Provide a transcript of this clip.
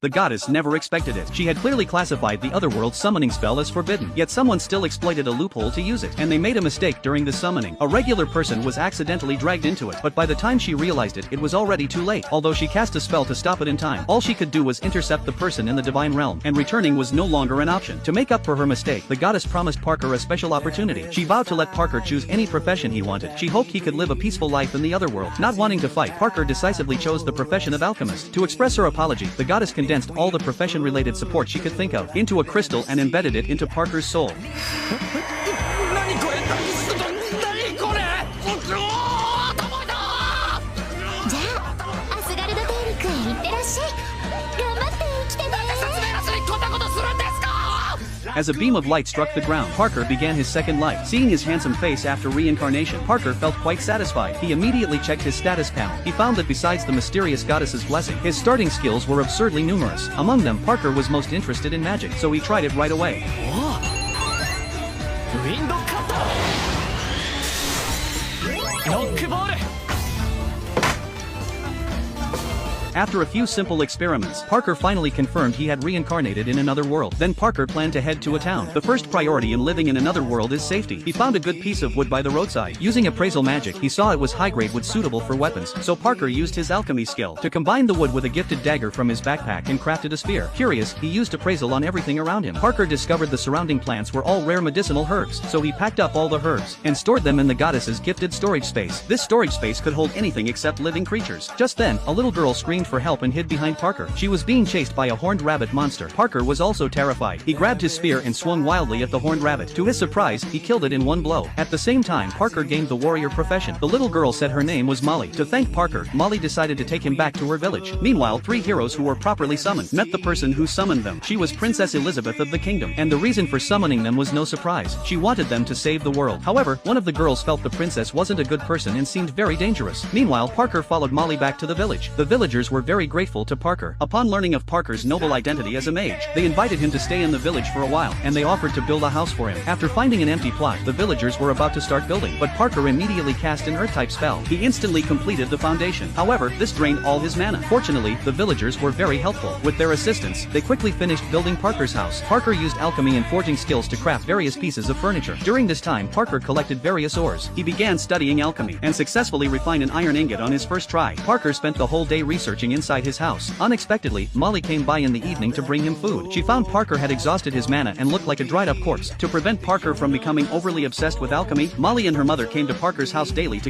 The goddess never expected it. She had clearly classified the otherworld summoning spell as forbidden, yet someone still exploited a loophole to use it, and they made a mistake during the summoning. A regular person was accidentally dragged into it, but by the time she realized it, it was already too late. Although she cast a spell to stop it in time, all she could do was intercept the person in the divine realm, and returning was no longer an option. To make up for her mistake, the goddess promised Parker a special opportunity. She vowed to let Parker choose any profession he wanted. She hoped he could live a peaceful life in the otherworld. Not wanting to fight, Parker decisively chose the profession of alchemist. To express her apology, the goddess condensed all the profession-related support she could think of into a crystal and embedded it into Parker's soul. 何これ何これじゃあアスガルド大陸へ行ってらっしゃい。頑張って生きてね。説明なしにこんなことするんですか As a beam of light struck the ground, Parker began his second life. Seeing his handsome face after reincarnation, Parker felt quite satisfied. He immediately checked his status panel. He found that besides the mysterious goddess's blessing, his starting skills were absurdly numerous. Among them, Parker was most interested in magic, so he tried it right away. ウィンドカッターノックボール After a few simple experiments, Parker finally confirmed he had reincarnated in another world. Then Parker planned to head to a town. The first priority in living in another world is safety. He found a good piece of wood by the roadside. Using appraisal magic, he saw it was high-grade wood suitable for weapons, so Parker used his alchemy skill to combine the wood with a gifted dagger from his backpack and crafted a spear. Curious, he used appraisal on everything around him. Parker discovered the surrounding plants were all rare medicinal herbs, so he packed up all the herbs and stored them in the goddess's gifted storage space. This storage space could hold anything except living creatures. Just then, a little girl screamed for help and hid behind Parker. She was being chased by a horned rabbit monster. Parker was also terrified. He grabbed his spear and swung wildly at the horned rabbit. To his surprise, he killed it in one blow. At the same time, Parker gained the warrior profession. The little girl said her name was Molly. To thank Parker, Molly decided to take him back to her village. Meanwhile, 3 heroes who were properly summoned met the person who summoned them. She was Princess Elizabeth of the kingdom, and the reason for summoning them was no surprise. She wanted them to save the world. However, one of the girls felt the princess wasn't a good person and seemed very dangerous. Meanwhile, Parker followed Molly back to the village. The villagers were very grateful to Parker. Upon learning of Parker's noble identity as a mage, they invited him to stay in the village for a while, and they offered to build a house for him. After finding an empty plot, the villagers were about to start building, but Parker immediately cast an earth-type spell. He instantly completed the foundation. However, this drained all his mana. Fortunately, the villagers were very helpful. With their assistance, they quickly finished building Parker's house. Parker used alchemy and forging skills to craft various pieces of furniture. During this time, Parker collected various ores. He began studying alchemy and successfully refined an iron ingot on his first try. Parker spent the whole day researching inside his house. Unexpectedly, Molly came by in the evening to bring him food. She found Parker had exhausted his mana and looked like a dried-up corpse. To prevent Parker from becoming overly obsessed with alchemy, Molly and her mother came to Parker's house daily to